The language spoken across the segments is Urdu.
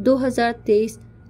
2023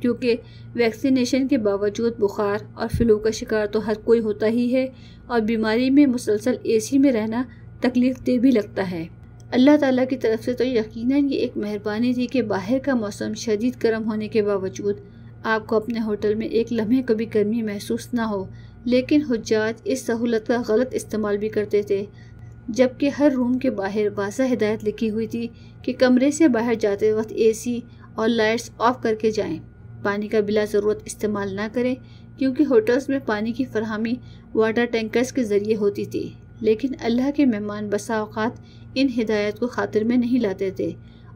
کیونکہ ویکسینیشن کے باوجود بخار اور فلو کا شکار تو ہر کوئی ہوتا ہی ہے، اور بیماری میں مسلسل اے سی میں رہنا تکلیف دہ بھی لگتا ہے۔ اللہ تعالیٰ کی طرف سے تو یقیناً یہ ایک مہربانی تھی کہ باہر کا موسم شدید گرم ہونے کے باوجود آپ کو اپنے ہوٹل میں ایک لمحے کبھی گرمی محسوس نہ ہو، لیکن حجاج اس سہولت کا غلط استعمال بھی کرتے تھے، جبکہ ہر روم کے باہر واضح ہدایت لکھی ہوئی تھی کہ کمرے سے باہر جاتے وقت اے سی اور لائٹس آف کر کے جائیں، پانی کا بلا ضرورت استعمال نہ کریں کیونکہ ہوٹلز میں پانی کی فراہمی واٹر ٹینکرز کے ذریعے ہوتی تھی، لیکن اللہ کے مہمان بسا اوقات ان ہدایات کو خاطر میں نہیں لاتے تھے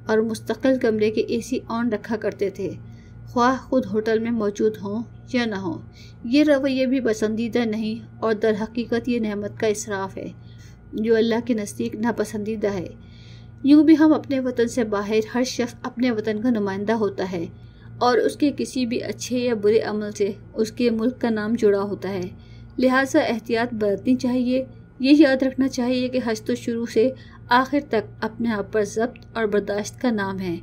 اور مستقل کمرے کے اے سی آن رکھا کرتے تھے، خواہ خود ہوٹل میں موجود ہوں یا نہ ہوں۔ یہ رویہ بھی پسندیدہ نہیں اور در حقیقت یہ نعمت کا اسراف ہے جو اللہ کے نزدیک ناپسندیدہ ہے۔ یوں بھی ہم اپنے وطن سے باہر ہر شخص اپنے وطن کا نمائندہ ہوتا ہے اور اس کے کسی بھی اچھے یا برے عمل سے اس کے ملک کا نام جڑا ہوتا ہے، لہٰذا احتیاط برتنی چاہیے۔ یہ یاد رکھنا چاہیے کہ حج تو شروع سے آخر تک اپنے آپ پر ضبط اور برداشت کا نام ہے۔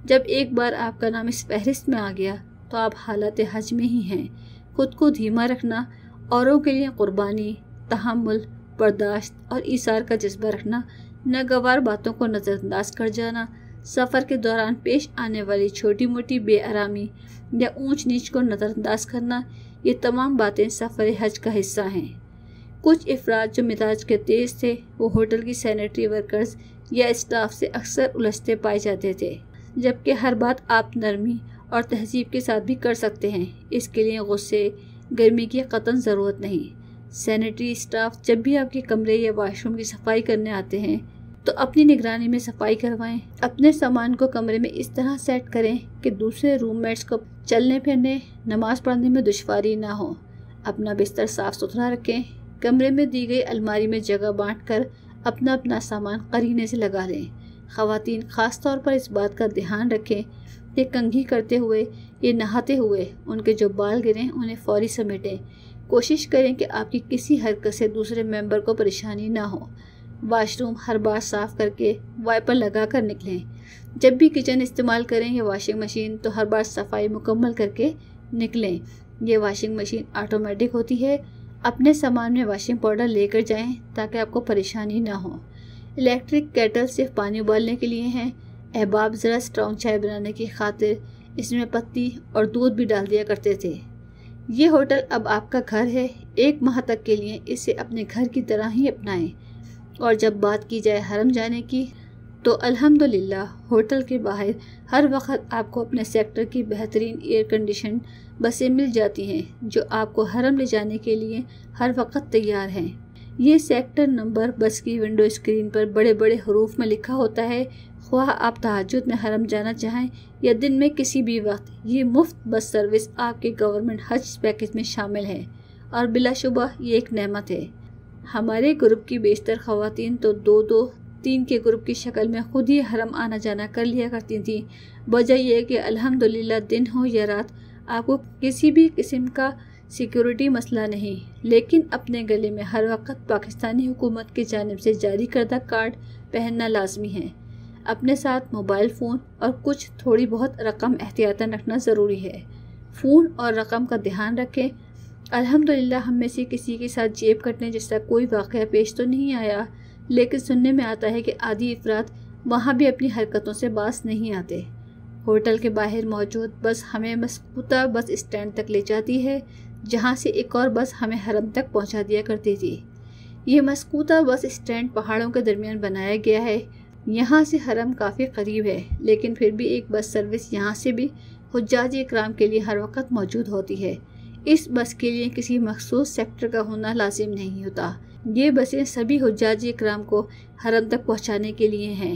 جب ایک بار آپ کا نام اس فہرست میں آ گیا تو آپ حالت حج میں ہی ہیں۔ خود کو دھیما رکھنا، اوروں کے لیے قربانی، تحمل، برداشت اور ایثار کا جذبہ رکھنا، ناگوار باتوں کو نظر انداز کر جانا، سفر کے دوران پیش آنے والی چھوٹی موٹی بے آرامی یا اونچ نیچ کو نظر انداز کرنا، یہ تمام باتیں سفر حج کا حصہ ہیں۔ کچھ افراد جو مزاج کے تیز تھے وہ ہوٹل کی سینیٹری ورکرز یا اسٹاف سے اکثر الجھتے پائے جاتے تھے، جبکہ ہر بات آپ نرمی اور تہذیب کے ساتھ بھی کر سکتے ہیں، اس کے لیے غصے گرمی کی قطعاً ضرورت نہیں۔ سینیٹری اسٹاف جب بھی آپ کے کمرے یا واش روم کی صفائی کرنے آتے ہیں تو اپنی نگرانی میں صفائی کروائیں، اپنے سامان کو کمرے میں اس طرح سیٹ کریں کہ دوسرے روم میٹس کو چلنے پھرنے، نماز پڑھنے میں دشواری نہ ہو، اپنا بستر صاف ستھرا رکھیں، کمرے میں دی گئی الماری میں جگہ بانٹ کر اپنا سامان قرینے سے لگا لیں۔ خواتین خاص طور پر اس بات کا دھیان رکھیں کہ کنگھی کرتے ہوئے یا نہاتے ہوئے ان کے جو بال گریں انہیں فوری سمیٹیں۔ کوشش کریں کہ آپ کی کسی حرکت سے دوسرے ممبر کو پریشانی نہ ہو۔ واش روم ہر بار صاف کر کے وائپر لگا کر نکلیں۔ جب بھی کچن استعمال کریں یا واشنگ مشین تو ہر بار صفائی مکمل کر کے نکلیں۔ یہ واشنگ مشین آٹومیٹک ہوتی ہے۔ اپنے سامان میں واشنگ پاؤڈر لے کر جائیں تاکہ آپ کو پریشانی نہ ہو۔ الیکٹرک کیٹل صرف پانی ابالنے کے لیے ہیں۔ احباب ذرا اسٹرانگ چائے بنانے کی خاطر اس میں پتی اور دودھ بھی ڈال دیا کرتے تھے۔ یہ ہوٹل اب آپ کا گھر ہے، ایک ماہ تک کے لیے اسے اپنے گھر کی طرح ہی اپنائیں۔ اور جب بات کی جائے حرم جانے کی تو الحمدللہ ہوٹل کے باہر ہر وقت آپ کو اپنے سیکٹر کی بہترین ایئر کنڈیشن بسیں مل جاتی ہیں جو آپ کو حرم لے جانے کے لیے ہر وقت تیار ہیں۔ یہ سیکٹر نمبر بس کی ونڈو اسکرین پر بڑے بڑے حروف میں لکھا ہوتا ہے، خواہ آپ تہجد میں حرم جانا چاہیں یا دن میں کسی بھی وقت۔ یہ مفت بس سروس آپ کے گورنمنٹ حج پیکج میں شامل ہے اور بلا شبہ یہ ایک نعمت ہے۔ ہمارے گروپ کی بیشتر خواتین تو 2-2-3 کے گروپ کی شکل میں خود ہی حرم آنا جانا کر لیا کرتی تھیں۔ وجہ یہ کہ الحمدللہ دن ہو یا رات آپ کو کسی بھی قسم کا سیکیورٹی مسئلہ نہیں، لیکن اپنے گلے میں ہر وقت پاکستانی حکومت کی جانب سے جاری کردہ کارڈ پہننا لازمی ہے۔ اپنے ساتھ موبائل فون اور کچھ تھوڑی بہت رقم احتیاطاً رکھنا ضروری ہے۔ فون اور رقم کا دھیان رکھیں۔ الحمدللہ ہم میں سے کسی کے ساتھ جیب کٹنے جیسا کوئی واقعہ پیش تو نہیں آیا، لیکن سننے میں آتا ہے کہ آدھی افراد وہاں بھی اپنی حرکتوں سے باز نہیں آتے۔ ہوٹل کے باہر موجود بس ہمیں مسکوتا بس اسٹینڈ تک لے جاتی ہے، جہاں سے ایک اور بس ہمیں حرم تک پہنچا دیا کرتی تھی۔ یہ مسکوتا بس اسٹینڈ پہاڑوں کے درمیان بنایا گیا ہے۔ یہاں سے حرم کافی قریب ہے، لیکن پھر بھی ایک بس سروس یہاں سے بھی حجاج اکرام کے لیے ہر وقت موجود ہوتی ہے۔ اس بس کے لیے کسی مخصوص سیکٹر کا ہونا لازم نہیں ہوتا۔ یہ بسیں سبھی حجاج اکرام کو حرم تک پہنچانے کے لیے ہیں۔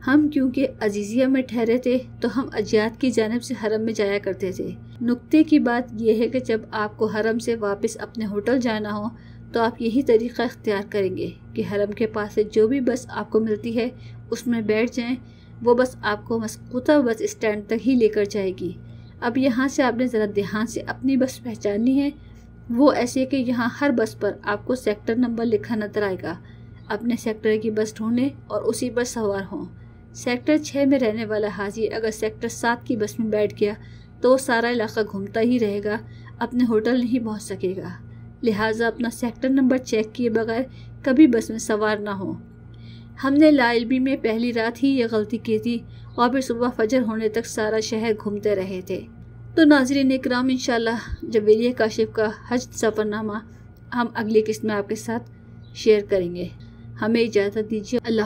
ہم کیونکہ عزیزیہ میں ٹھہرے تھے تو ہم اجیاد کی جانب سے حرم میں جایا کرتے تھے۔ نکتے کی بات یہ ہے کہ جب آپ کو حرم سے واپس اپنے ہوٹل جانا ہو تو آپ یہی طریقہ اختیار کریں گے کہ حرم کے پاس سے جو بھی بس آپ کو ملتی ہے اس میں بیٹھ جائیں۔ وہ بس آپ کو مسکوتا بس اسٹینڈ تک ہی لے کر جائے گی۔ اب یہاں سے آپ نے ذرا دھیان سے اپنی بس پہچاننی ہے، وہ ایسے کہ یہاں ہر بس پر آپ کو سیکٹر نمبر لکھا نظر آئے گا۔ اپنے سیکٹر کی بس ڈھونڈیں اور اسی پر سوار ہوں۔ سیکٹر 6 میں رہنے والا حاجی اگر سیکٹر 7 کی بس میں بیٹھ گیا تو وہ سارا علاقہ گھومتا ہی رہے گا، اپنے ہوٹل نہیں پہنچ سکے گا۔ لہٰذا اپنا سیکٹر نمبر چیک کیے بغیر کبھی بس میں سوار نہ ہو۔ ہم نے لا-علمی میں پہلی رات ہی یہ غلطی کی تھی اور پھر صبح فجر ہونے تک سارا شہر گھومتے رہے تھے۔ تو ناظرین اکرام، انشاءاللہ جبیلیہ کاشف کا حج سفر نامہ ہم اگلی قسط میں آپ کے ساتھ شیئر کریں گے۔ ہمیں اجازت دیجیے۔ اللہ